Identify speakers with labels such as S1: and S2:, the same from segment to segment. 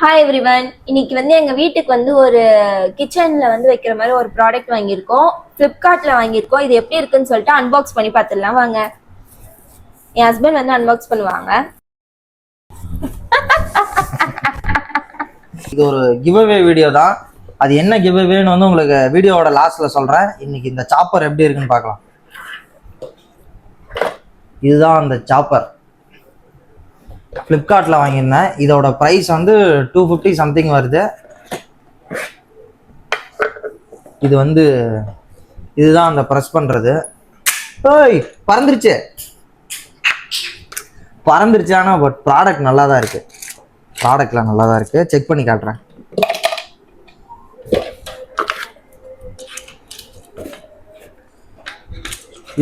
S1: Hi everyone. இன்னைக்கு எங்க வீட்டுக்கு ஒரு கிச்சன்ல வைக்கிற மாதிரி ஒரு ப்ராடக்ட் வாங்கியிருக்கோம். ஃப்ளிப்கார்ட்ல வாங்கியிருக்கோம். இது எப்படி இருக்குன்னு சொல்லிட்டு அன்பாக்ஸ் பண்ணி பார்த்துடலாம் வாங்க. என் ஹஸ்பண்ட் அன்பாக்ஸ் பண்ணுவாங்க.
S2: இது ஒரு கிவ்அவே வீடியோ தான். அது என்ன கிவ்அவேன்னு உங்களுக்கு வீடியோவோட லாஸ்ட்ல சொல்றேன். இன்னைக்கு இந்த சாப்பர் எப்படி இருக்குன்னு பார்க்கலாம். இதுதான் அந்த சாப்பர். ஃப்ளிப்கார்ட்டில் வாங்கியிருந்தேன். இதோட ப்ரைஸ் 250 சம்திங் வருது. இது இதுதான் அந்த ப்ரெஸ் பண்ணுறது. ஓய் பறந்துருச்சு ஆனால் பட் ப்ராடக்ட் நல்லா தான் இருக்குது. ப்ராடக்ட்லாம் நல்லா தான் இருக்குது. செக் பண்ணி காட்டுறேன்.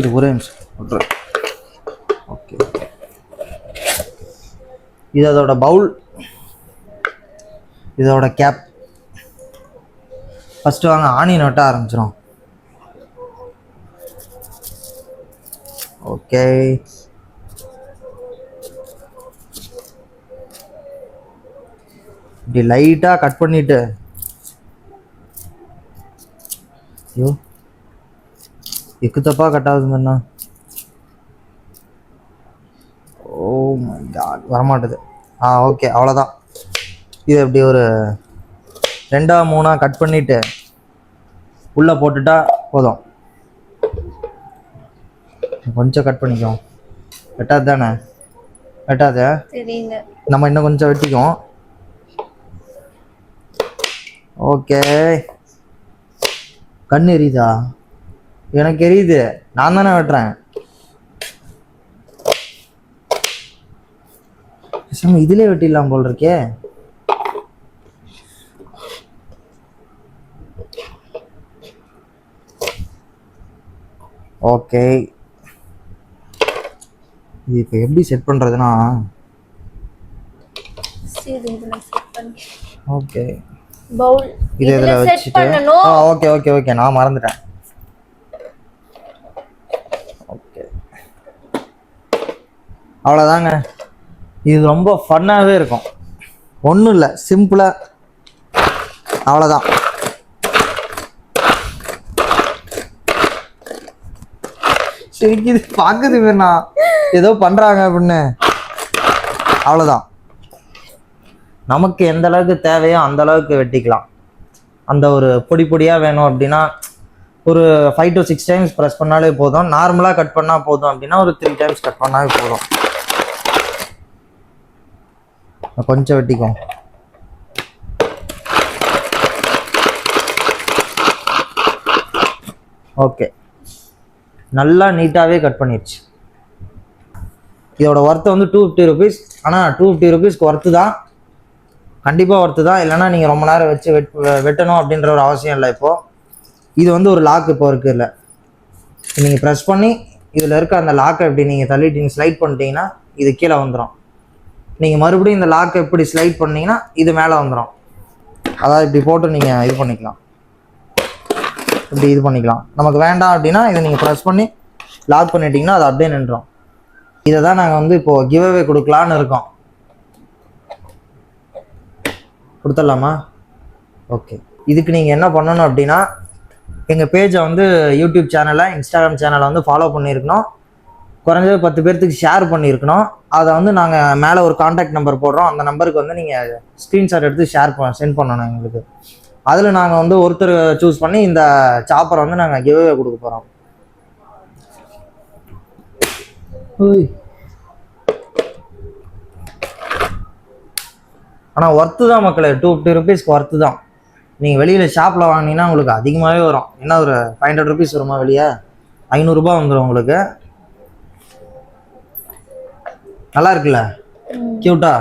S2: இது ஒரே நிமிஷம். ஓகே, இது அதோட பவுல், இதோட கேப். ஃபஸ்ட்டு வாங்க ஆனியன் வெட்ட ஆரம்பிச்சிடும். ஓகே, இப்படி லைட்டாக கட் பண்ணிட்டு, ஐயோ எக்கு தப்பா கட் ஆகுதுங்கண்ணா. ஓ மை காட், வரமாட்டுது. ஓகே, அவ்வளோதான். இது அப்படி ஒரு 2-3 கட் பண்ணிவிட்டு உள்ளே போட்டுட்டா போதும். கொஞ்சம் கட் பண்ணிக்குவோம். வெட்டாது தானே? வெட்டாது. நம்ம இன்னும் கொஞ்சம் வெட்டிக்குவோம். ஓகே, கண் எரியுதா? எனக்கு எரியுது. நான் தானே வெட்டுறேன். இதுலயே வெட்டிடலாம் போல் இருக்கே. ஓகே, இது இப்போ எப்படி செட் பண்றதுன்னா, ஓகே
S1: பவுல்
S2: இது இதுல வச்சிட்டு, ஓகே ஓகே ஓகே நான் மறந்துட்டேன். ஓகே, அவ்வளோதாங்க. இது ரொம்ப ஃபன்னாகவே இருக்கும். ஒன்றும் இல்லை, சிம்பிளாக அவ்வளோதான். சரி, இது பார்க்குது வேணா ஏதோ பண்ணுறாங்க அப்படின்னு. அவ்வளோதான். நமக்கு எந்த அளவுக்கு தேவையோ அந்த அளவுக்கு வெட்டிக்கலாம். அந்த ஒரு பொடி பொடியாக வேணும் அப்படின்னா ஒரு 5 to 6 டைம்ஸ் ப்ரெஸ் பண்ணாலே போதும். நார்மலாக கட் பண்ணால் போதும் அப்படின்னா ஒரு 3 டைம்ஸ் கட் பண்ணாலே போதும். கொஞ்சம் வெட்டிக்கும். ஓகே, நல்லா நீட்டாகவே கட் பண்ணிடுச்சு. இதோட ஒர்த்து 250 ருபீஸ். ஆனால் 250 ருபீஸ்க்கு ஒர்த்து தான், கண்டிப்பாக ஒர்த்து தான். இல்லைனா நீங்கள் ரொம்ப நேரம் வச்சு வெட்டணும் அப்படின்ற ஒரு அவசியம் இல்லை. இப்போது இது ஒரு லாக் இப்போ இருக்குது. இல்லை, நீங்கள் ப்ரெஸ் பண்ணி இதில் இருக்க அந்த லாக்கை இப்படி நீங்கள் தள்ளிட்டு ஸ்லைட் பண்ணிட்டீங்கன்னா இது கீழே வந்துடும். நீங்கள் மறுபடியும் இந்த லாக்கை இப்படி ஸ்லைட் பண்ணிங்கன்னா இது மேலே வந்துடும். அதாவது இப்படி போட்டு நீங்கள் இது பண்ணிக்கலாம், இப்படி இது பண்ணிக்கலாம். நமக்கு வேண்டாம் அப்படின்னா இதை நீங்கள் ப்ரெஸ் பண்ணி லாக் பண்ணிட்டீங்கன்னா அது அப்படியே நின்றோம். இதை தான் நாங்கள் இப்போது கிவ்அவே கொடுக்கலான்னு இருக்கோம். கொடுத்துடலாமா? ஓகே, இதுக்கு நீங்கள் என்ன பண்ணணும் அப்படின்னா, எங்கள் பேஜை யூடியூப் சேனலை, இன்ஸ்டாகிராம் சேனலை ஃபாலோ பண்ணியிருக்கணும். குறைஞ்சது 10 பேர்த்துக்கு ஷேர் பண்ணியிருக்கணும். அதை நாங்கள் மேலே ஒரு கான்டாக்ட் நம்பர் போடுறோம். அந்த நம்பருக்கு நீங்கள் ஸ்க்ரீன்ஷாட் எடுத்து சென்ட் பண்ணணும் எங்களுக்கு. அதில் நாங்கள் ஒருத்தர் சூஸ் பண்ணி இந்த சாப்பரை நாங்கள் கிவ்அவே கொடுக்க போகிறோம். ஆனால் ஒர்த்து தான் மக்களே. 250 ருபீஸ்க்கு ஒர்த்து தான். நீங்கள் வெளியில் ஷாப்பில் வாங்கினீங்கன்னா உங்களுக்கு அதிகமாகவே வரும். என்ன ஒரு 500 ருபீஸ் வருமா? வெளியே 500 ரூபா வந்துடும் உங்களுக்கு. நல்லா இருக்குல்ல? கியூட்டா?